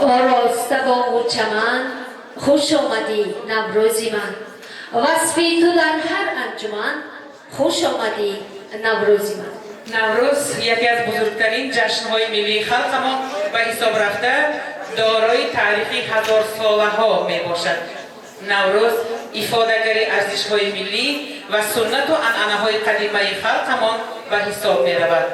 آراسته با و چمن خوش آمدی نوروزی من وصفی تو در هر انجمن خوش آمدی نوروزی من. نوروز یکی از بزرگترین جشن‌های ملی خلق ما به حساب رفته دارای تاریخی هزار ساله ها می باشد. نوروز افاده‌گری ارزش‌های ملی و سنت و عنعنه‌های قدیمی خلق ما به حساب می رود.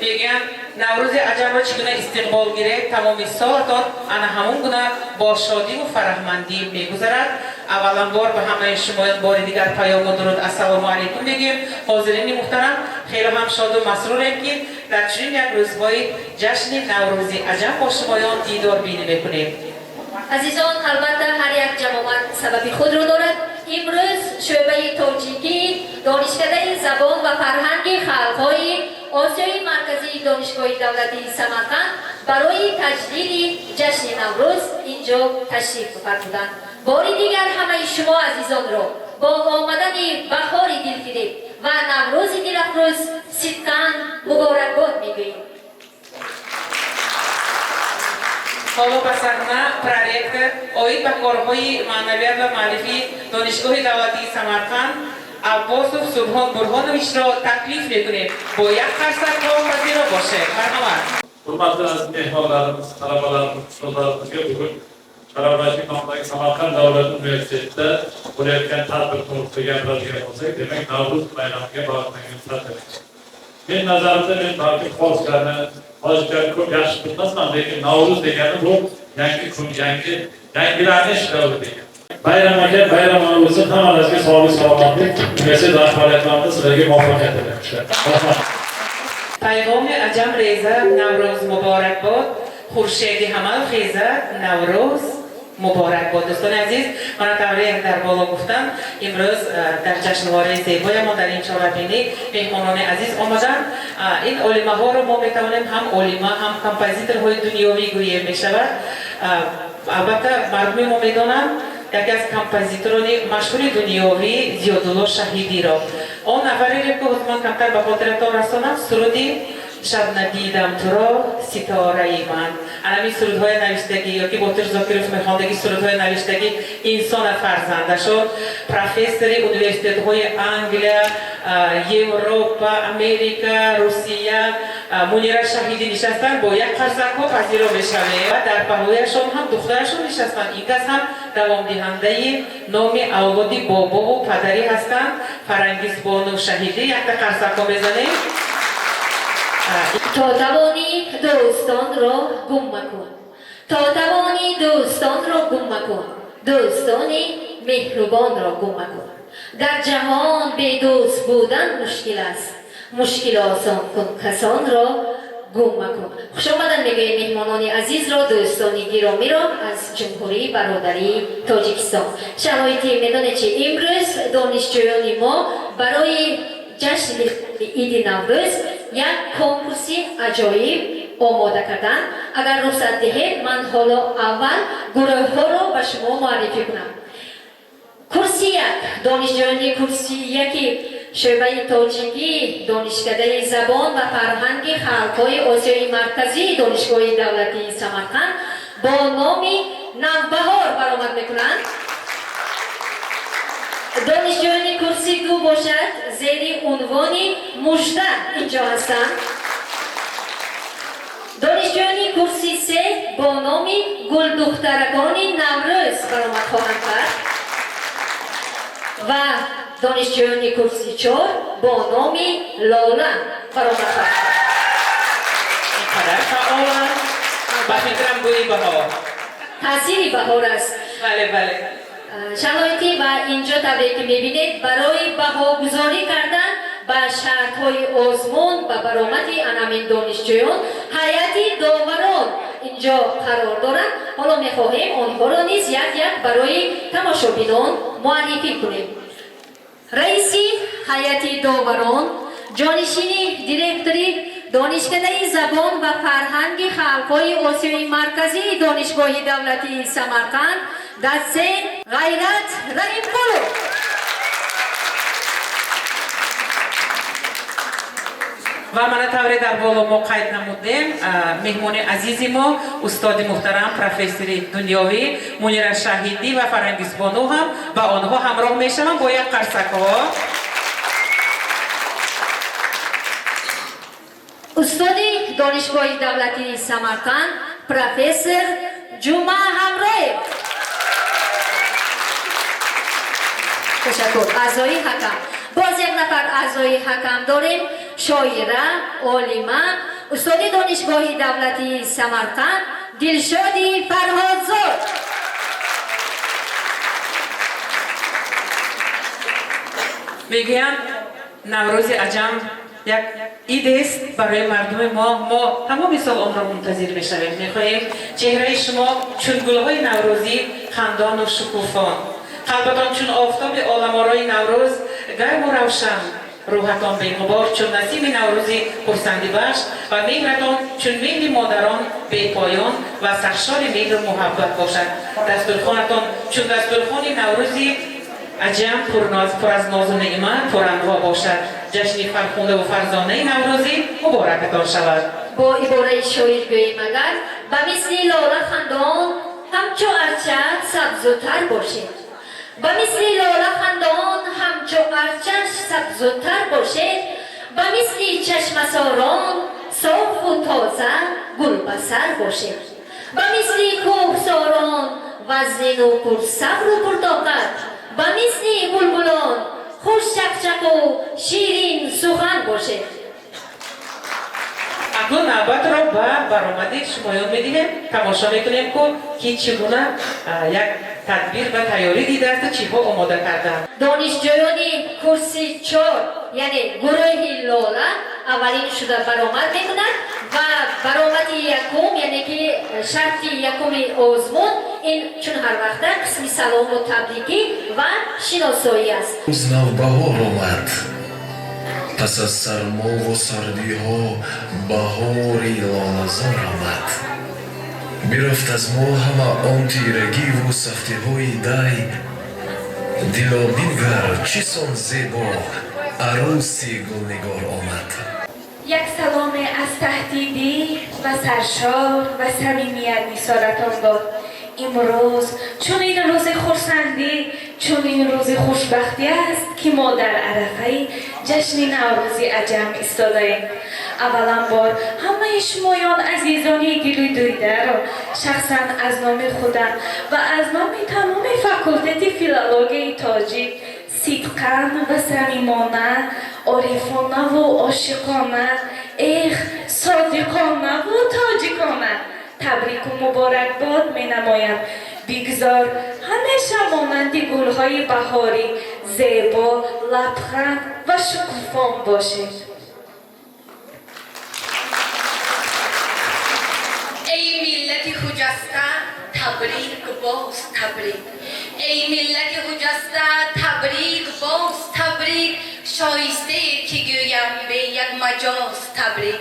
میگن نوروز عجب را چگونه استقبال گیره تمام سالتان انا همون گونه با شادی و فرحمندی میگذرد. اولا بار به همه شما بار دیگر پیام و درود السلام علیکم میگیم. حاضرین محترم خیلی هم شاد و مسروریم که در چنین یک روزهای جشن نوروزی عجب با شمایان دیدار بینی میکنیم. عزیزان البته هر یک جماعت سبب خود را دارد. امروز شعبه تاجیکی دانشکده زبان و فرهنگ خلق‌های آسیای مرکزی دانشگاه دولتی سمرقند برای تجدید جشن نوروز اینجا تشریف فرمودند. باری دیگر همه شما عزیزان را با آمدن بهار دلفریب و نوروز دلافروز صدقاً مبارکباد میگوییم. حالا بسرنا پروژه آید به کارهای معنویت و معرفی دانشگاه دولتی سمرقند عباس و سبحان برهانویچ را تکلیف میکنیم. با یک فرصت کام پذیرا باشه. مرحمت. Hurmatli aziz mehmonlarimiz, talabalarimiz, ustozlarimizga bugun Qarabağ nomidagi Samarqand davlat universitetida bo'layotgan tadbir to'g'risida gapiradigan bo'lsak, demak Navro'z bayramiga bag'ishlangan tadbir. Men nazarimda balki xoslarni hozircha ko'p yaxshi bilmasman, lekin Navro'z degani bu yangi kun, yangilanish davri degani. Bayram aka, bayram o'zi hammalaringizga sog'lik, salomatlik, universitet rahbariyatlarimiz sizlarga muvaffaqiyat tilaymiz. Rahmat. پیغام عجم ریزد نوروز مبارک باد. خورشید حمل خیزد نوروز مبارک باد. دوستان عزیز من تبریک در بالا گفتم. امروز در جشنواره زیبای ما در این چهاربینی مهمانان عزیز آمدند. این علما ها رو ما میتوانیم هم علما هم کمپوزیتورهای دنیوی گویی میشود. البته مردم ما میدانند یکی از کمپوزیتوران مشهور دنیوی زیادالله شهیدی را آن نفری که حتما کمتر به خاطرتان رسانم سرودی شب ندیدم تو را ستاره ای من. همین سرودهای نوشتگی یا که باتر زاکروف میخواندگی سرودهای نوشتگی انسان فرزنده شد. پروفسوری اونیورسیتت های انگلیا، اروپا، امریکا، روسیه منیره شهیدی نشستن با یک قرصک ها پذیرا میشوه و در پهلویشان هم دخترشون نشستن. این کس هم دوام دهنده نام اولادی بابا و پدری هستند. فرنگیس بانو شهیدی یک قرصک ها بزنیم. تا توانی دوستان را گم مکن، تا توانی دوستان را گم مکن، دوستان مهربان را گم مکن. در جهان بی دوست بودن مشکل است، مشکل آسان کن کسان را گم مکن. خوش آمدن میگویم مهمانان عزیز را، دوستان گرامی را از جمهوری برادری تاجیکستان. شرایطی میدانید که امروز دانشجویان ما برای جشن عید نوروز یک کنکورسی عجایب آماده کردن. اگر رخصت دهید من حالا اول گروه ها را به شما معرفی کنم. کورسی یک دانشجویان کورسی یکی شعبه تاجیکی دانشکده زبان و فرهنگ خلق‌های آسیای مرکزی دانشگاه دولتی سمرقند با نام نوبهار برآمد میکنند. دانشجویان کورسی دو باشد زیر عنوان مژده اینجا هستند. دانشجویان کورسی سه با نام گل دخترگان نوروز برآمد خواهند کرد و دانشجویان کورسی چهار با نام لاله برآمد خواهند کرد. اینقدر فعالن و فکرم گویی بهار تأثیری بهار است. بله بله. شرایطی و اینجا طبعی که میبینید برای بهاگذاری کردن به شرطهای آزمون و برآمد همین دانشجویان هیئت داوران اینجا قرار دارند. حالا میخواهیم آنها را نیز یک برای تماشابینان معرفی کنیم. رئیس هیئت داوران، جانشین دیرکتوری دانشکده زبان و فرهنگ خلق‌های آسیای مرکزی دانشگاه دولتی سمرقند دست غیرت رحیم‌پور و من тавре дар боло мо қайд намудем меҳмони азизи мо устоди муҳтарам профессори дунёвӣ Мунира Шаҳидӣ ва Фарангизбону ҳам ба онҳо ҳамроҳ мешавам бо як қарсакҳо. устоди донишгоҳи давлатии Самарқанд профессор Ҷума Ҳамроев. ташаккур. аъзои ҳакам. боз як нафар аъзои ҳакам дорем. шоира, олима, устоди донишгоҳи давлатии Самарқанд Дилшоди Фарҳодзод. мегӯянд наврӯзи аҷам як идест барои мардуми мо тамоми сол онро мунтазир мешавем. мехоҳем чеҳраи шумо чун гулҳои наврӯзӣ хандону шукуфон, қалбатон чун офтоби оламораи наврӯз гарму равшан, рӯҳатон беғубор чун насими наврӯзи хурсандибахш ва меҳратон чун меҳри модарон бепоён ва саршори меҳру муҳаббат бошад. дастурхонатон чун дастурхони наврӯзи аҷам пур аз нозу неъмат пуранво бошад. ҷашни фархунду фарзонаи наврӯзӣ муборакатон шавад. бо ибораи шоир гӯем агар ба мисли лола хандон ҳамчо арча сабзутар бошед. ба мисли лола хандон ҳамчо арча сабзутар бошед. ба мисли чашмасорон софу тоза гулбасар бошед. ба мисли кӯҳсорон вазнину пурсабру пуртоқат. ба мисли булбулон хушчақчақу ширин сухан бошед. акнун навбатро ба баромади шумоён медиҳем. тамошо мекунем ки чӣ гуна як тадбир ва тайёрӣ дидаасту чиҳо омода кардаанд. донишҷӯёни курси 4 яъне гурӯҳи лола аввалин шуда баромад мекунад ва баромади якум яъне ки шарти якуми озмун ин чун ҳар вақта қисми салому таблиғӣ ва шиносоӣ аст. рӯз навбаҳор омад, пас аз сармову сардиҳо баҳори лоназор омад. бирафт аз мо ҳама он тирагиву сахтиҳои дай. дило бингар чӣ сон зебо арӯси гулнигор омад. یک سلام از تهدیدی و سرشار و صمیمیت می‌سازم با امروز چون این روز خورسندی چون این روز خوشبختی است که ما در عرفه جشن نوروز عجم ایستاده‌ایم. اولا بار همه شمایان عزیزانی گلی دویده را شخصا از نام خودم و از نام تمام فاکولته فیلولوژی تاجیک صدقاً و صمیمانه، عارفانه و عاشقانه، صادقانه و تاجیکانه تبریک و مبارکباد می‌نمایم. بگذار همیشه مانند گل‌های بهاری زیبا، لبخند و شکوفان باشید. ای ملت خجسته تبریک باز تبریک. ای ملت خجسته تبریک باز تبریک. شایسته که گویم به یک مجاز تبریک.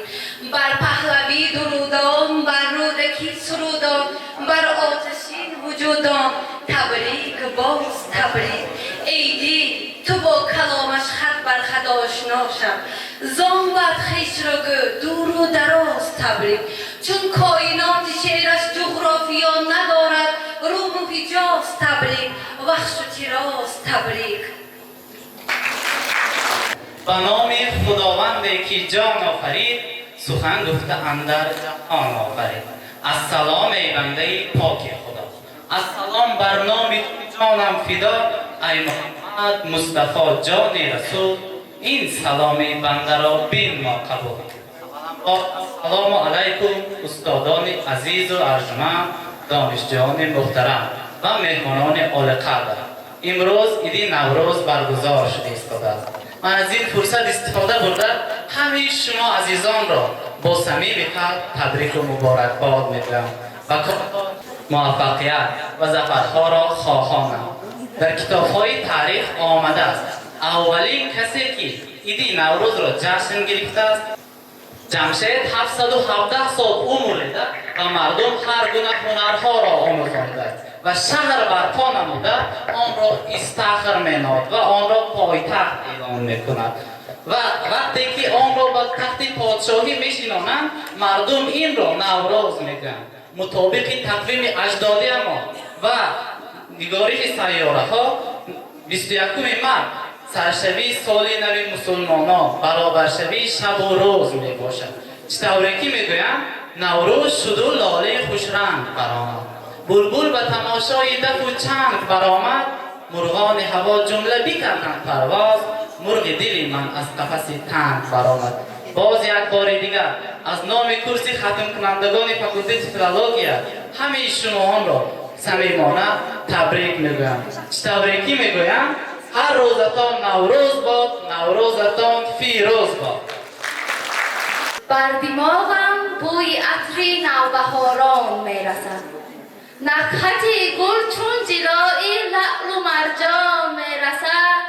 بر پهلوی درودان بر رودکی سرودان بر آتشین وجودان تبریک باز تبریک. ای دل تو با کلامش خط بر خط آشنا شو. زان بر خویش را گو دور و دراز تبریک. چون کائنات شعرش جغرافیا ندارد روم و حجاز تبریک. وحش و تراز تبریک. به نام خداوندی که جان آفرید سخن گفته اندر جهان آفرید. السلام ای بنده پاک خدا. السلام بر نام تو جانم فدا. ای محمد مصطفی جان رسول این سلام بنده را بین ما قبول. السلام علیکم استادان عزیز و ارجمند، دانشجویان محترم و مهمانان اول قدر. امروز عید نوروز برگزار شده است. من از این فرصت استفاده برده همه شما عزیزان را با صمیم قلب تبریک و مبارکباد می‌گویم و موفقیت و ظفرها را خواهانم. در کتاب‌های تاریخ آمده است اولین کسی که عید نوروز را جشن گرفته است جمشید 717 سال عمر لیده و مردم هر گونه هنرها را آموخته و شهر برپا نموده آن را استخر میناد و آن را پایتخت اعلام میکند. و وقتی که آن را به تخت پادشاهی میشینانند مردم این را نوروز میگویند مطابق تقویم اجدادی ما و نگارش سیاره ها 21 مارس سرشوی سال نو مسلمانان برابر شوی شب و روز می باشد. چطوری که میگویند نوروز شد و لاله خوش رنگ برآمد بلبل به تماشای دف و چنگ برآمد مرغان هوا جمله بیکردند پرواز مرغ دل من از قفس تنگ برآمد. باز یک بار دیگر از نام کرسی ختم کنندگان فاکولته فیلولوژیا همه شماهان را صمیمانه تبریک میگویم. چطوری که میگویم هر روزتان نوروز باد نوروزتان فیروز باد. بر دماغم بوی عطری نوبهاران میرسد نکهت گل چون جلای لعل و مرجان میرسد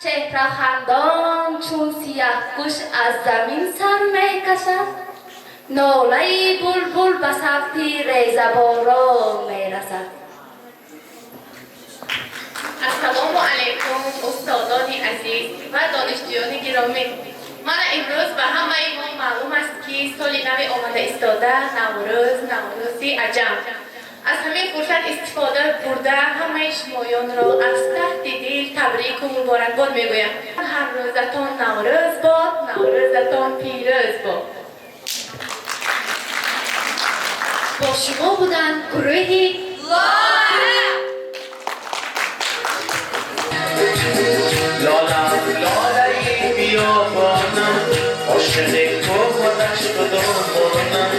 چهره خندان چون سیاهگوش از زمین سر میکشد ناله بلبل به سقف ریزباران میرسد. السلام علیکم استادان عزیز و دانشجویان گرامی. من امروز به همه ما معلوم است که سال نو آمده ایستاده نوروزی عجم. از همین فرصت استفاده برده همه شمایان را از ته دل تبریک و مبارکباد میگویم. هر روزتان نوروز باد نوروزتان پیروز باد. با شما بودن گروه لالا لاله بیابانم عاشق تو خودش بدامانم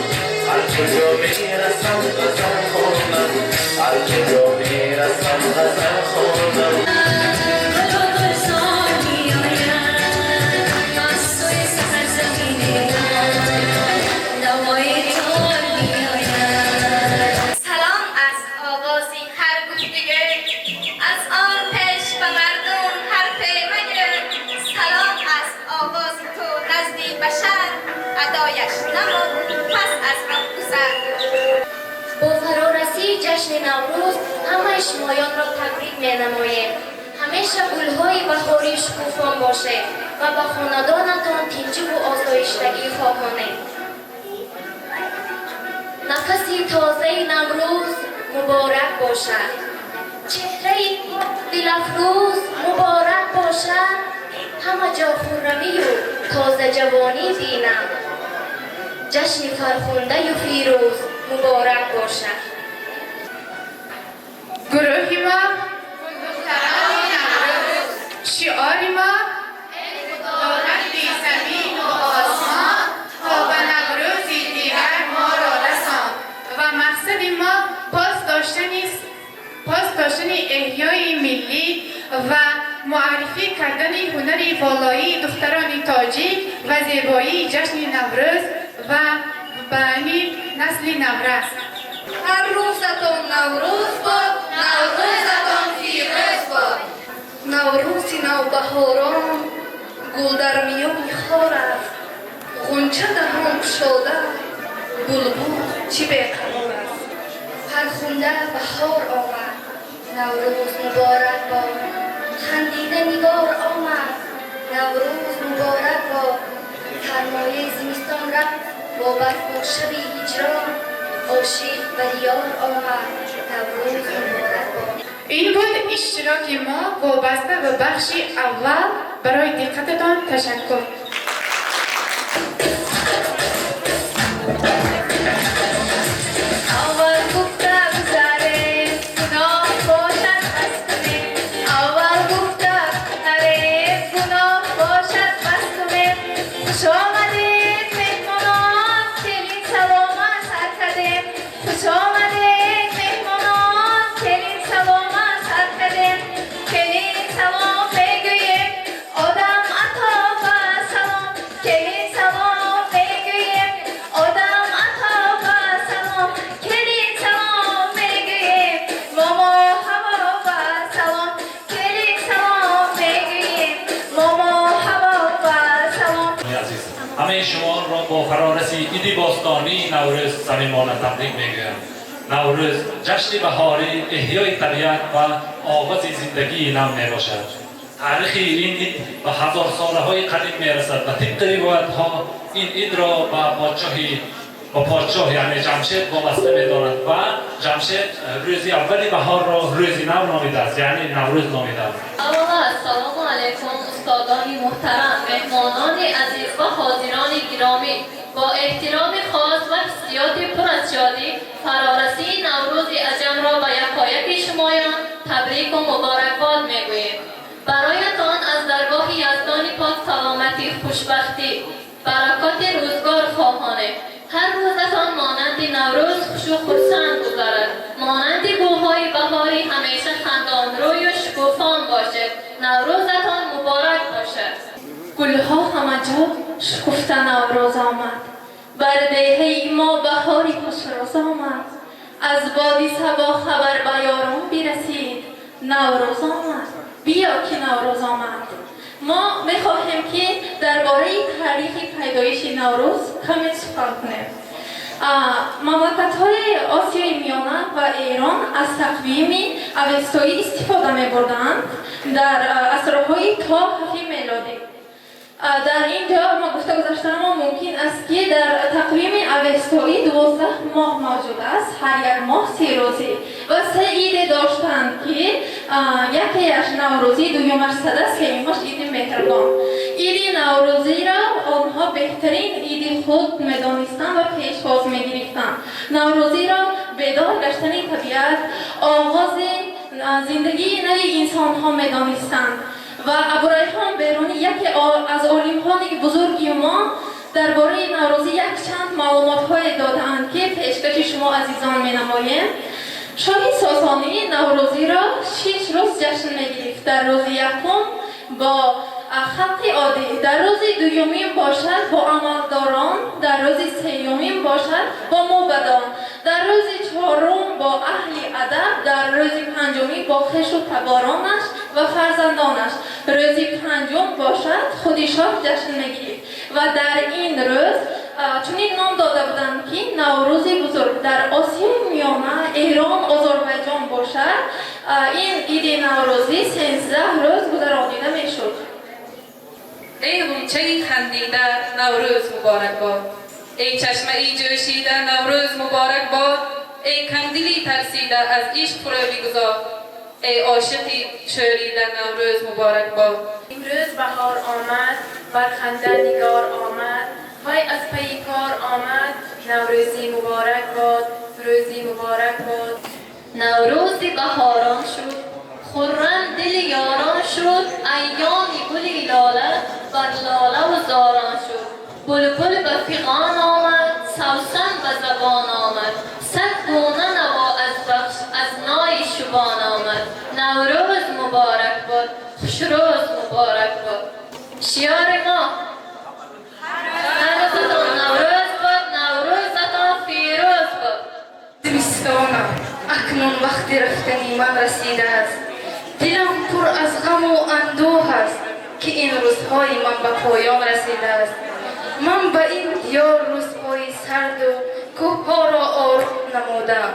هر کجا میرسم غزل خوانم هر کجا میرسم غزل خوانم سلام از آغازی هر گفتگو از آن پیش به مردم حرف مگر سلام از آغاز تو نزدی بشر ادایش نمود پس از آن گذر. با فرارسی جشن نوروز همه شمایان را تبریک می‌نماییم. همیشه گل‌های بهاری شکوفان باشه و به خاندانتان تنجی و آسایشتگی خواهانیم. نفسی تازه نوروز مبارک باشد چهره دلافروز مبارک باشد همه جا خرمی و تازه جوانی بینم جشن فرخنده و فیروز مبارک باشد. گروه ما شعار ما دولتی زمین و آسمان تا به نوروزی دیگر ما را رسان و مقصد ما پاس داشتن احیای ملی و معرفی کردن هنر والایی دختران تاجیک و زیبایی جشن نوروز و بانی نسل نورس. هر روزتان نوروز باد نوروزتان فیروز باد. نوروز نوبهاران گل در میان خار است غنچه دهان شده بلبل چه بیقرار است. فرخنده بهار آمد نوروز مبارک باد خندیده نگار آمد نوروز مبارک باد سرمایه زمستان رفت با برف و شب هجران عاشق و یار آمد نوروز مبارک باد. این بود اشتراک ما وابسته به بخش اول. برای دقتتان تشکر. همه شما را با فرارسی عید باستانی نوروز صمیمانه تبریک میگویم. نوروز جشن بهاری احیای طبیعت و آغاز زندگی نو می باشد. تاریخی این عید به هزار ساله های قدیم میرسد و طبق روایت ها این عید را با پادشاه یعنی جمشید وابسته می‌دارند و جمشید روزی اولی بهار را روزی نو نامیده است، یعنی نوروز نامیده است. السلام علیکم استادان محترم، مهمانان عزیز و حاضران گرامی، با احترام خاص و حسیات پر از شادی فرارسی نوروز عجم را به یکایک شمایان تبریک و مبارکباد میگوییم. برایتان از درگاه یزدان پاک سلامتی، خوشبختی، برکات روزگار خواهانه. هر روزتان مانند نوروز خوش و خرسند گذرد، مانند گل‌های بهاری همیشه خندان روی و شکوفان باشد. نوروزتان مبارک باشد. گلها همه جا شکفته نوروز آمد، بر دیهه ما بهاری خوشروز آمد. از بادی صبا خبر به یاران برسید، نوروز آمد، بیا که نوروز آمد. ما میخواهیم که درباره تاریخ پیدایش نوروز کمی صحبت کنیم. مملکت‌های آسیای میانه و ایران از تقویم اوستایی استفاده می‌بردند در عصرهای تا 7 میلادی. در اینجا ما گفته گذاشتم ممکن است که در تقویم اوستایی 12 ماه موجود است، هر یک ماه 30 روزی و 3 عید داشتند که یکیش نوروزی، دویمش سده، سومیش عید مهرگان. عید نوروزی را آنها بهترین عید خود می‌دانستند و پیشواز می‌گرفتند. نوروزی را بیدار گشتن طبیعت، آغاز زندگی نوی انسان‌ها می‌دانستند. و ابوریحان بیرونی یکی از عالم‌های بزرگی ما درباره نوروزی یک چند معلومات‌های داده‌اند که پیشکش شما عزیزان می‌نمایم. شاه ساسانی نوروزی را 6 روز جشن می‌گرفت. در روز یکم با خلق عادی، در روز دومین باشد با عملداران، در روز سومین باشد با موبدان، در روز چهارم با اهل ادب، در روز پنجمی با خویش و تبارانش و فرزندانش، روز پنجم باشد خود شاه جشن میگیرد. و در این روز چنین نام داده بودند که نوروز بزرگ. در آسیای میانه ایران، آذربایجان باشد این عید نوروزی 13 روز گذرانیده میشد. ای غنچه خندیده نوروز مبارک باد، ای چشمه ای جوشیده نوروز مبارک باد، ای کندیلی ترسیده از عشق فرو گذار، ای عاشقی شوریده نوروز مبارک باد. امروز بهار آمد، بر خنده نگار آمد، وای از پی کار آمد، نوروزی مبارک باد، روزی مبارک باد. نوروز بهاران شد، خرم دل یاران شد، ایام گل لاله بر لاله و زاران شد. بلبل به فغان آمد، سوسن به زبان آمد، صد گونه نوا از بخش از نای شبان آمد. نوروز مبارک باد، خوش روز مبارک باد. شیار ما هر روزتان نوروز باد، نوروزتان فیروز باد. زمستانم اکنون وقتی رفتنی من رسیده است، دلم پر از غم و اندوه است که این روزهای من به پایان رسیده است. من به این دیار روزهای سرد و کوه‌ها را آرام نمودم،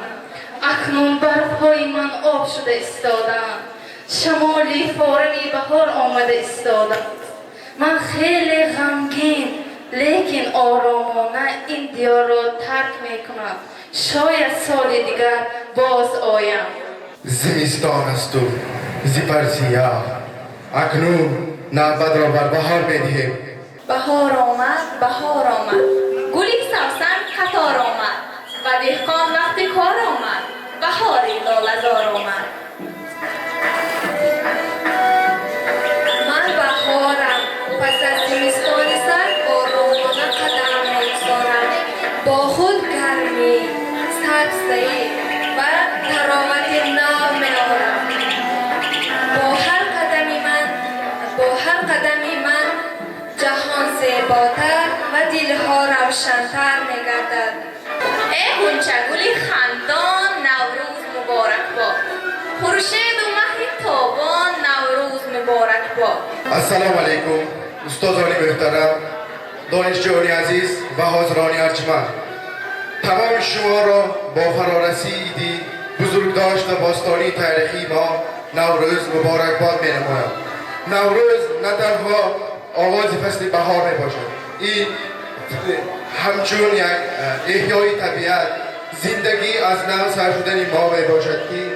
اکنون برفهای من آب شده ایستادم، شمالی فارمی بهار آمده ایستادم. من خیلی غمگین لیکن آرامانه این دیار را ترک میکنم، شاید سال دیگر باز آیم. زمستان است و زیپر سیاه، اکنون نوبت را بر بهار می‌دهیم. بهار آمد، بهار آمد، گلی سوسن قطار آمد و دهقان وقت کار آمد، بهاری لاله‌زار آمد. من بهارم، پس از زمستان سرد آرامانه قدم می‌گذارم، با خود گرمی، سبزی و تراوت نو می‌آورم. با هر قدمی من جهان زیباتر و دلها روشن‌تر می‌گردد. ای غنچه گلی خندان نوروز مبارک باد، خورشید و مه تابان نوروز مبارک باد. السلام علیکم استادان محترم، دانشجویان عزیز و حاضران ارجمند. تمام شما را با فرارسی عیدی بزرگداشت و باستانی تاریخی ما نوروز مبارکباد می‌نمایم. نوروز نه تنها آغاز فصل بهار می باشد، این همچون یک احیای طبیعت زندگی از نو سر شدن ما می باشد که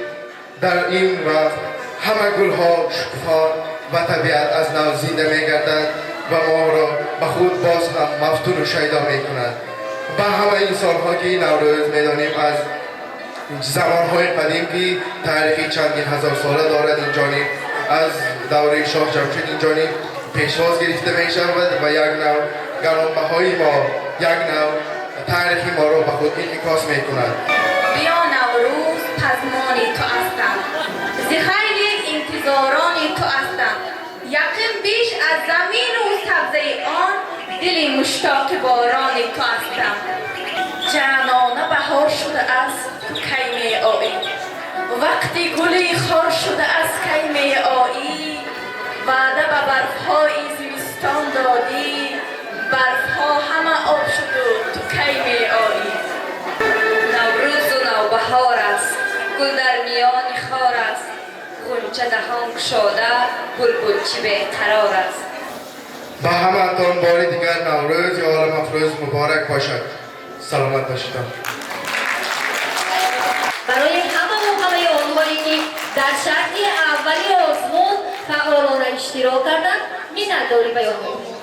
در این وقت همه گلها شکوفا و طبیعت از نو زنده می گردد و ما را به خود باز هم مفتون و شیدا می کند. به همه این سالها که نوروز می دانیم از زمانهای قدیم که تاریخی چندین هزار ساله دارد، این جانب از دوره شاه جمشید این جانب پیشواز گرفته می شود و یک نوع گرانبهای ما، یک نوع تاریخی ما را به خود انعکاس می کند. بیا نوروز پزمانی تو هستم، خیلی انتظارانی تو هستم، یقین بیش از زمین و سبزه آن دلی مشتاق بارانی تو هستم. جانانه بهار شده است تو کی می آیی، وقتی گلی خار شده است کی می آیی، وعده به برفهای زمستان دادی، برفها همه آب شد و تو کی می آیی. نوروز و نوبهار است، گل در میان خار است، غنچه دهان گشاده بلبل چه بهقرار است. به همه تان بار دیگر نوروز یا عالم افروز مبارک باشد. سلامت باشید. برای همه آنهایی که در شرط اولی آزمون فعالانه اشتراک کردند منتداری بیان می‌کنیم.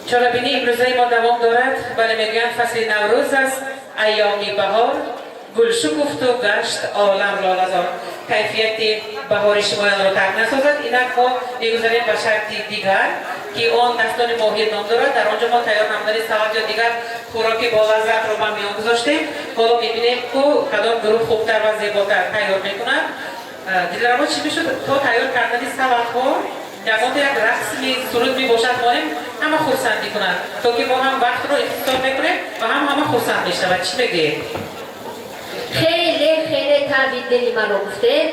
چالبینی امروزه ما دوام دارد. بله میگویند فصل نوروز است، ایامی بهار گل شکفت و گشت عالم لاله‌زار. کیفیت بهار شمایان را ترک نسازد. اینک ما میگذاریم به شرطی دیگر که آن دستان ماهی نام دارد. در آنجا ما تیار نمودن سواد یا دیگر خوراک با لذت را به میان گذاشتیم. حالا میبینیم که کدام گروه خوبتر و زیباتر تیار میکنند. دلربا چی میشد تا تیار کردن سوادها یکان یک رقص سرود می باشد مهم همه خورسندی کنند تا که ما هم وقت رو اختصار میکنیم و همه خورسند میشود. چی بگید؟ خیلی تبدیل دلی ما رو گفته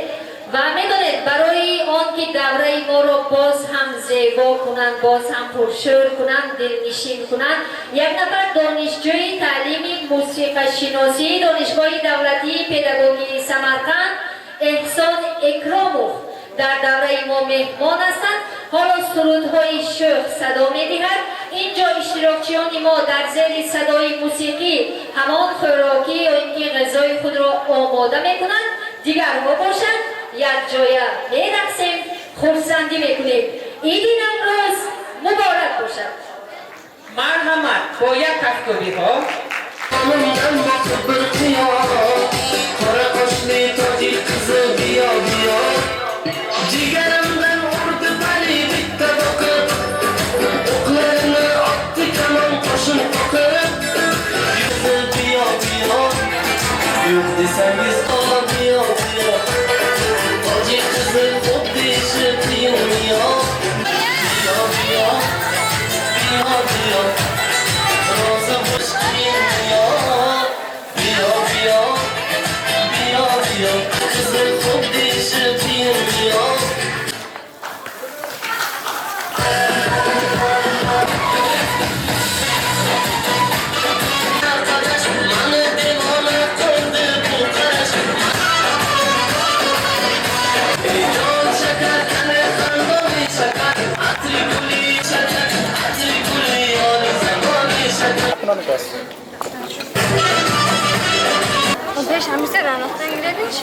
و میدانید برای آن که دوره ما رو باز هم زیبا کنند، باز هم پرشور کنند، دلنشین کنند، یک نفر دانشجوی تعلیم موسیقی شناسی دانشگاه دولتی پداگوژی سمرقند احسان اکراموف در دوره ما مهمان هستند. حالا سرودهای شوخ صدا می‌دهد. اینجا اشتراکچیان ما در زیر صدای موسیقی همان خوراکی یا اینکه غذای خود را آماده می‌کنند. دیگرها باشند یک جای می‌رقصیم، خرسندی می‌کنیم. عید نوروز مبارک باشد. مرحمت با یک تفکری‌ها Cigaramdan vurdu beni bitti bakıp oklarını attı kaman koşun bakıp yüzü biyo biyo yok desem biz ola biyo biyo acı kızı kod değişir biyo biyo biyo biyo biyo biyo roza hoş biyo biyo biyo biyo biyo kızı kod değişir biyo biyo Deixa a mistura, não tem ingredientes.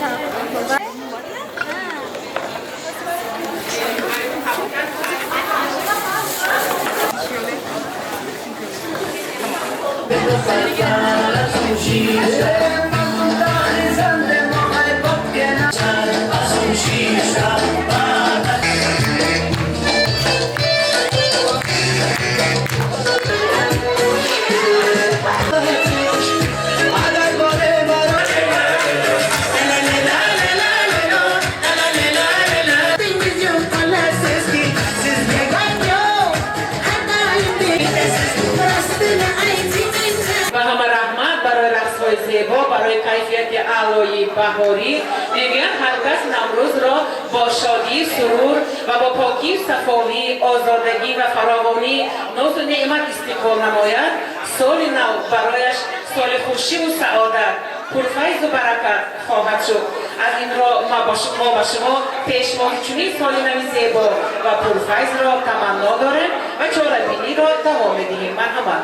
زیبا برای کیفیت علای بهاری میگویند هر کس نوروز را با شادی سرور و با پاکی صفایی آزادگی و فراوانی ناز و نعمت استقبال نماید. سال نو برایش سال خوشی و سعادت پرفیض و برکت خواهد شد. از این را ما با شما پیشمان چنین سالی نوی زیبا و پرفیض را تمنا داریم و چاره‌بینی را دوام می‌دهیم. مرحبا.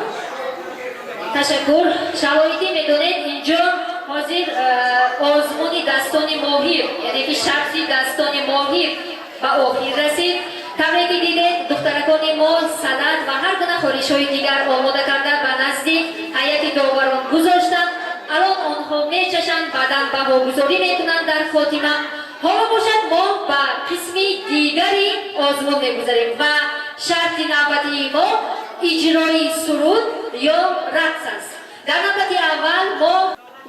تشکر. شرایطی میدونید اینجا حاضر آزمون دستان ماهر، یعنی که شخصی دستان ماهر به آخر رسید. طبعی که دیدید دخترکان ما سند و هر گونه خواهش‌های دیگر آماده کرده به نزد هیئت داوران گذاشتند. الان آنها میچشند بعداً بهاگذاری میکنند در خاتمه. حالا باشد ما به قسم دیگری آزمون میگذاریم و شرط نوبتی ما اجرای سرود یا رقص است. در نوبت اول ما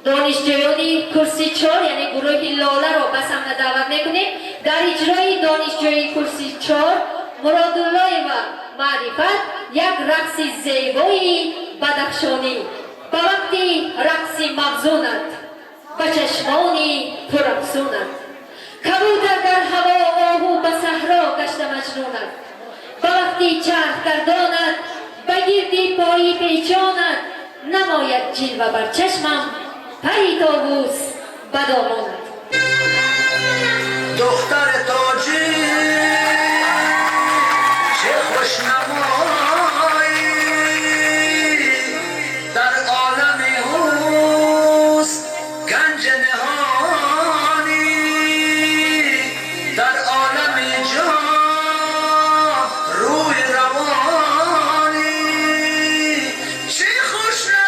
دانشجویان کرسی 4 یعنی گروه لاله را به صحنه دعوت میکنیم. در اجرای دانشجوی کرسی 4 مرادالله و معرفت یک رقص زیبای بدخشانی به وقتی رقص مغزونت به چشمانی پرافسونت کبوتر در هوا آهو به صحرا گشت مجنونت به وقتی چرخ گرداند به گردی پایی پیچاند نماید جلوه بر چشمم پری طاووس به دامانت. دختر تاجی چه خوشنمایی در عالم حسن گنج نهانی در عالم جان روی روانی چه خوشنمایی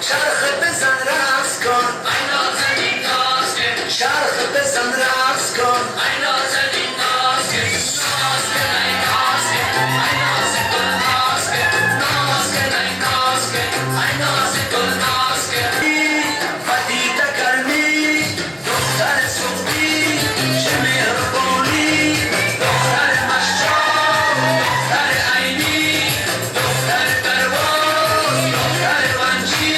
چرخ بزن رقص کن ای نازنین نازکه چرخ بزن رقص کن ای نازنین نازکه نازکه ای نازکه ای نازک گل نازکه نازکه ای نازکه ای نازک گل نازکه فتیده کرمی دختر صبحی چه مهربانی دختر مشجاب دختر عینی دختر درواز دختر ونجی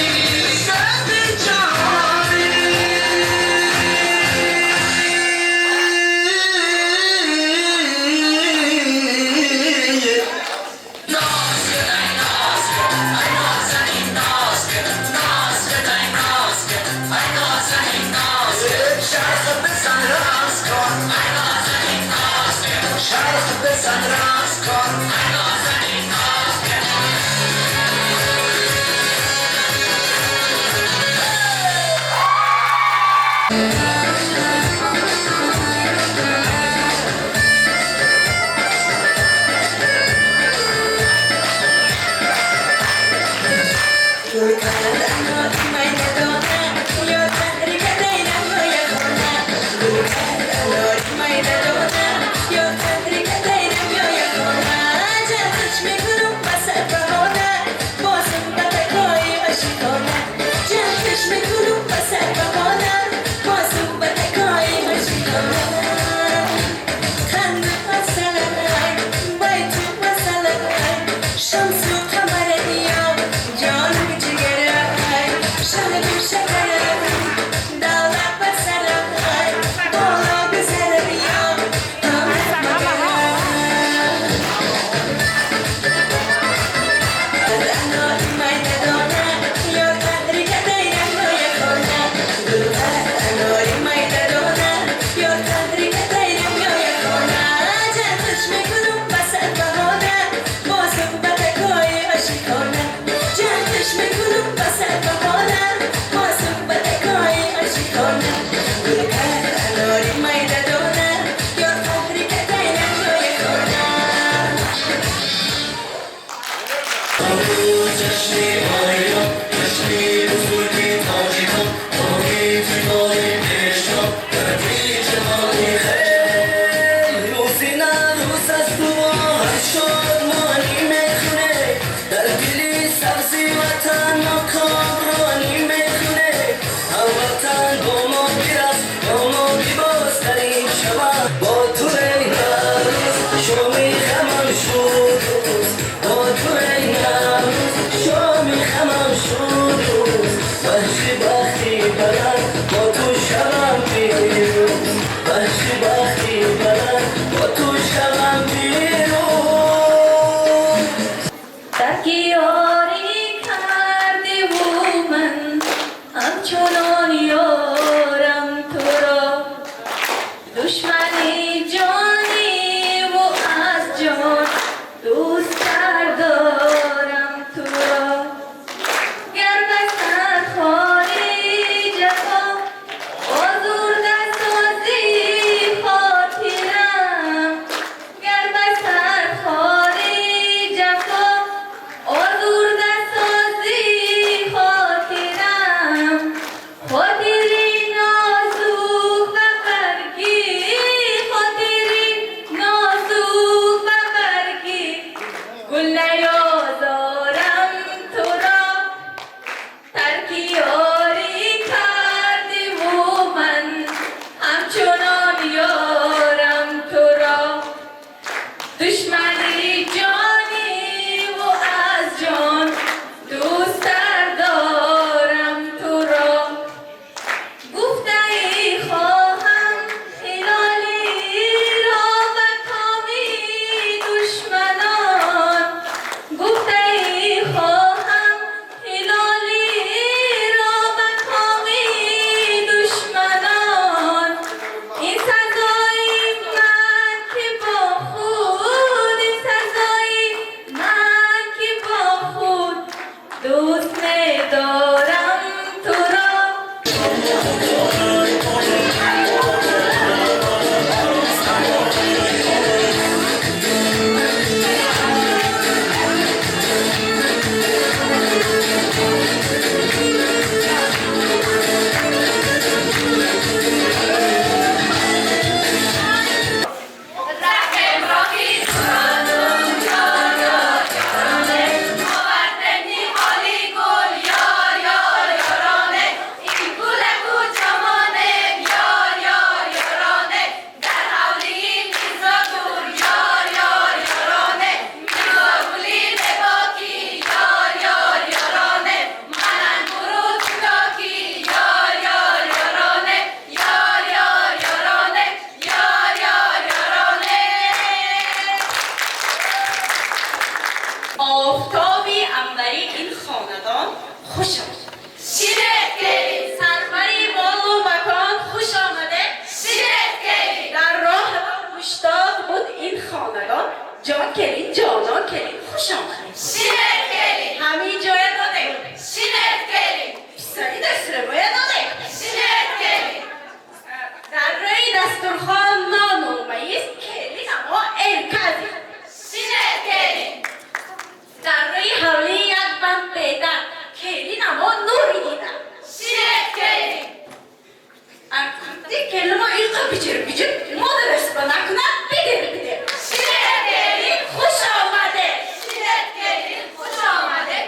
با تو ای نروز شمی خمان شد روز با تو ای نوروز شام خمم شد روز وحشی بختی بلند با تو شبم پیروز وحشی بختی بلند با تو شبم پیروز یاری کرده و من همچنان یارم تو را دشمنی جانی و از جان دوست دارم تو را گر بسر خاری جفا آزرده سازی خاطرم گر بسر خاری جفا آزرده سازی خاطرم خاطری نازوک و برگی خاطری نازوک و برگی گل نیازارم تو را ترک یاری کردی و من همچنان یارم تو را دشمنی جانی و از جان دوست دارم تو را گفته ای خواهم هلالی را و کامی دشمنان گفته ای خواهم هلالی را و کامی دشمنان این سزایی من که با خود این سزایی من که با خود دوست دارم تو را آفتابی انوری این خاندان خوش آمد شیرت گلی سرمری بال و مکان خوش آمده شیرت گلی در راه مشتاق بود این خاندان جان کلی جانان کلی خوش آمده شیرت گلی همین جای داده شیرت گلی پیسانی دستور باید داده شیرت گلی در روی دسترخوان نان و میز کلی نما ارکزی شیرت گلی در روی حولی یک بند بیدن کلی نما نوری دیدن شیرت کلی دی کلی ما ایقا بیجر مادر اسبا نکنن بیدر شیرت کلی خوش آمده شیرت کلی خوش آمده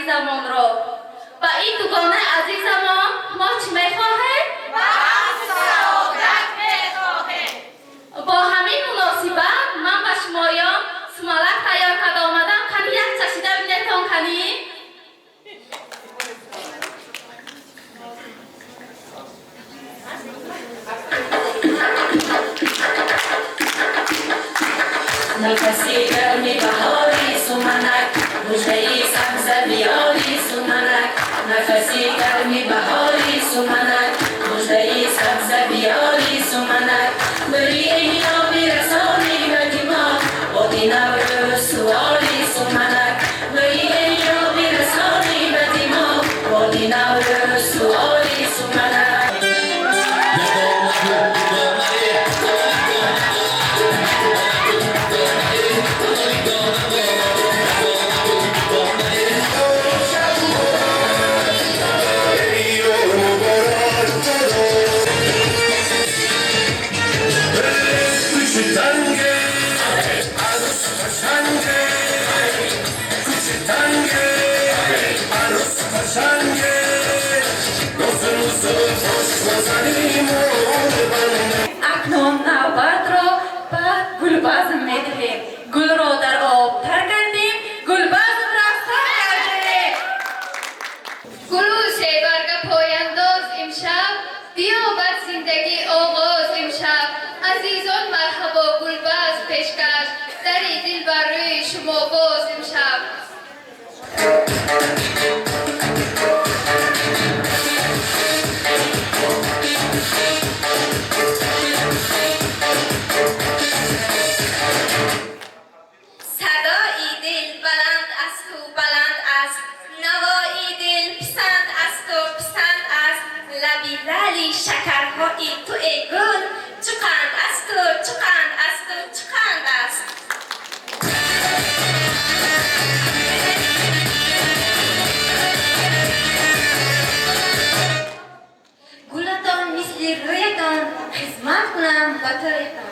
عزیزمان را. و این دوگانه عزیزمان ما چی میخواهیم؟ با همین مناسبت من به شمایان سمالک تیار کرده آمدم. کنی یک چشیده بینیتان کنی؟ نفسی گرمی بهاری سمنک مژده‌ای سبز بیاری سمنک نفسی گرمی بهاری سمنک مژده‌ای سبز بیاری سمنک بری اینا میرسانی به دیما با دینم سوالی سمنک بری اینا میرسانی به دیما با دینم سوالی سمنک اکنون نوبت را به گلبزم می‌دهیم. گل را در آب تر کردیم، گلبزم را سر کردیم. گلوش برگ پاینداز امشب بیابد زندگی آغاز امشب. عزیزان مرحبا گلبز پیشکش دری دل بر روی شما باز امشب. صدای دل بلند است و بلند است نوای دل پسند است و پسند است لبی لعلی شکرهای تو ای گل چقند است و چقند است و چقند است گلتان مثل رویتان خدمت کنم با تویتان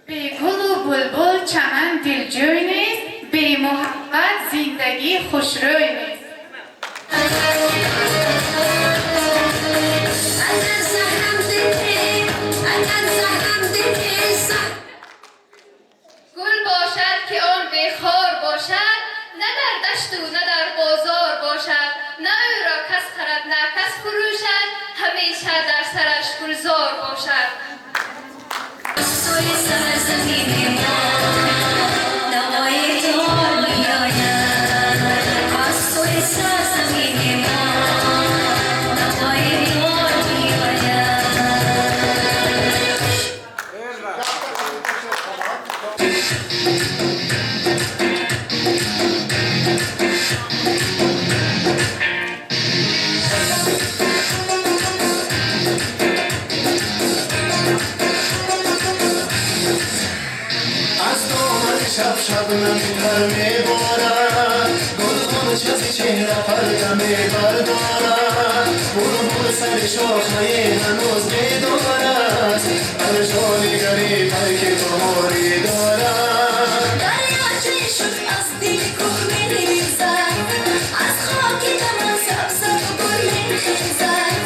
بی گل و بلبل چمن دلجوی نیست، بی محبت زندگی خوشروی نیست. گل باشد که آن بیخار باشد نه در دشت و نه در بازار باشد نه او را کس خرد نه کس فروشد همیشه در سرش گلزار باشد. شبنم تر میبارد گل گل چسی چهره پرده میبردارد بلبل سر شاخه هنوز میدارد هر جانگری ترک بهاری دارد دریاچه شد از دل کوه میریزد از خاک دمن سبزد و گل میخیزد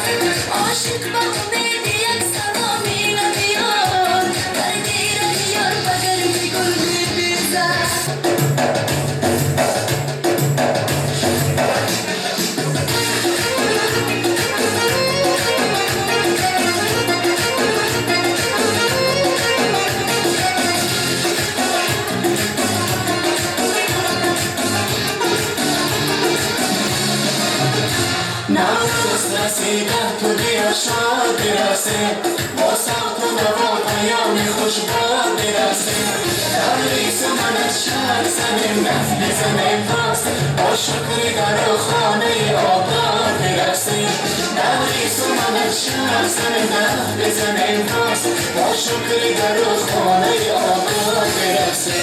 عاشق به امید یک سلامی نمیاد در گیرد یار به گرمی گل میریزد نوروز رسیده تو بیا شاد برسه با صوت و نوا پیام خوش باد برسه تبریز من از شهر زمین دست بزنه پاس با شکری در خانه آباد برسه تبریز من از شهر زمین دست بزنه پاس با شکری در خانه آباد برسه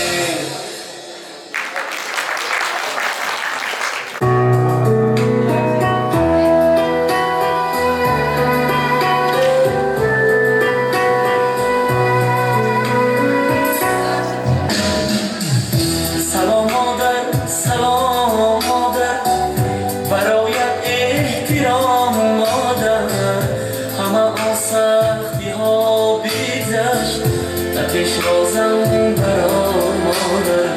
بگذشت آتش بازم برام مادر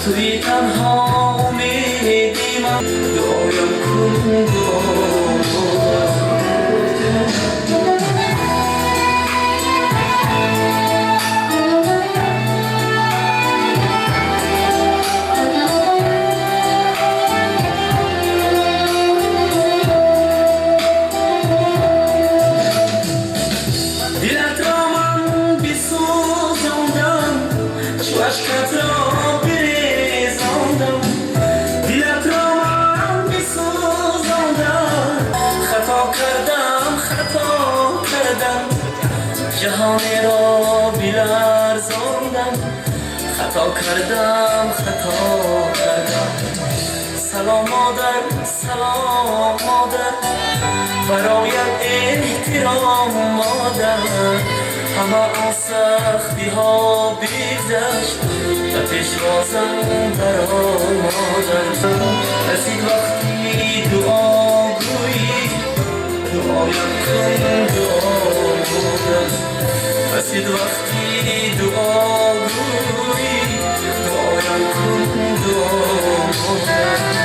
توی تنها امیدی من دعایم کن دلت را من بسوزاندم چو اشکت را بریزاندم دلت را من بسوزاندم خطا کردم جهان را بلرزاندم خطا کردم سلام مادر برایت احترام مادر همه آن سختی ها بگذشت آتش بازم برای مادر رسید وقتی دعا گویی دعایم کن مادر رسید وقتی دعا گویی دعایم کن مادر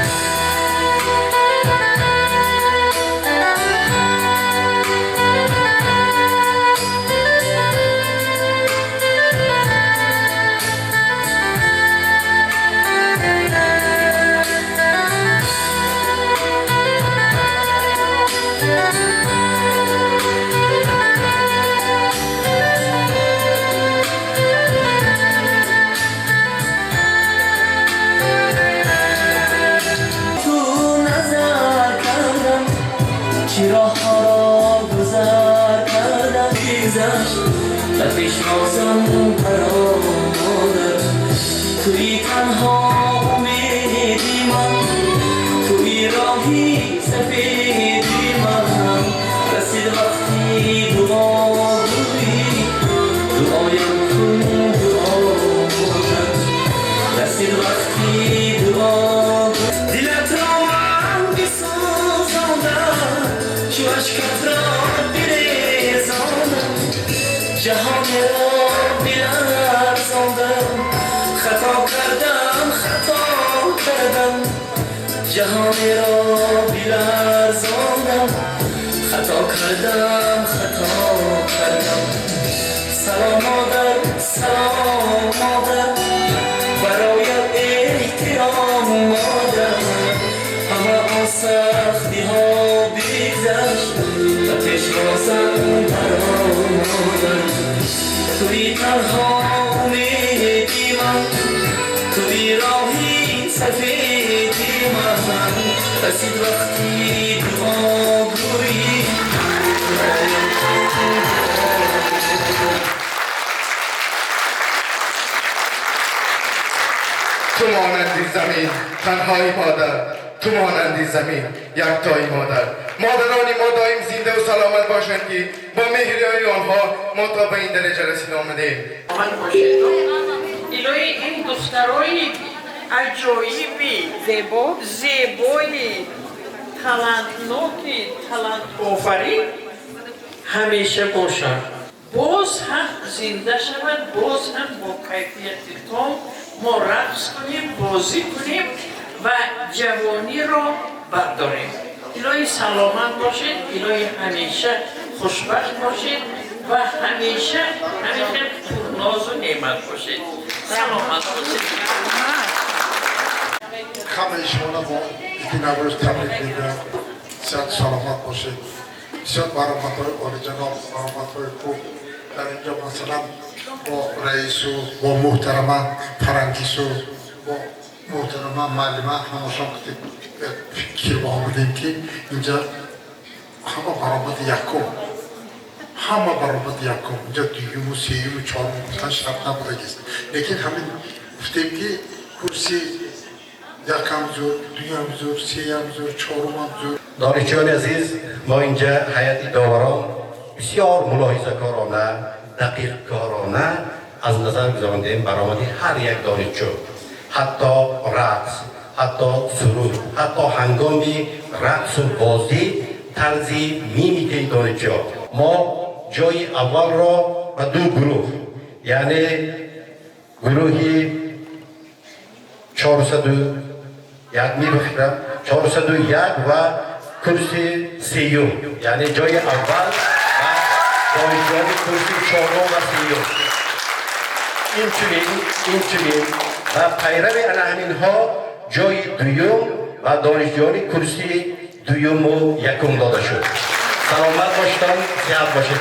آتش بازم برام مادر توی تنها امیدی من توی راهی سفیدی من رسید وقتی دعا گویی دعایم کن مادر رسید وقتی دعا دلت را من بسوزاندم چو اشکت را بریزاندم جهان را بلرزاندم خطا کردم جهان را بلرزاندم خطا کردم سلام مادر برایت احترام مادر همه آن سختی ها بگذشت آتش بازم برام مادر توی تنها امیدی من توی راهی سفیدی من رسید وقتی دعا گویی تو مانندی زمین تنهایی مادر تو مانندی زمین یکتایی مادر مادرانی ما دایم زنده و سلامت باشند که با مهریه آنها ما تا به این درجه رسیده آمدیم الهی این دخترای عجایبی زیبایی تلنتناکی تلنت آفرین همیشه باشند باز هم زنده شود باز هم با کیفیت تام ما رقص کنیم بازی کنیم و جوانی را برداریم الهی سلامت باشید الهی همیشه خوشبخت باشید و همیشه پرناز و نعمت باشید سلامت باشید همه شما را با این نوروز تبریک میگم صحت سلامت باشید بسیار برآمدهای عالی جناب برآمدهای خوب در اینجا مثلا با رئیس و با محترمه فرنگیس و با محترمه معلمه همشان فکر با آمدیم که اینجا همه برآمد یکم اینجا دویم و سیم و چهارم گفتن شرط نبوده است لیکن همین گفتیم که کرسی یکم زور دویم زور سیم زور چهارم زور دانشجویان عزیز ما اینجا هیئت داوران بسیار ملاحظه کارانه دقیق کارانه از نظر گذاراندیم برآمدی هر یک دانشجو حتی رقص حتی سرود حتی هنگامی رقص و بازی طرز میمیک دانشجو ما جای اول را و دو گروه، یعنی گروهی 401 می‌بخشم 401 و کرسی سیوم، یعنی جای اول و دانشجویان کرسی چهارم و سیوم. اینچنین و پیرو همین ها جای دوم و دانشجویان کرسی دوم و یکم داده شد. سلامت باشید، صحت باشید.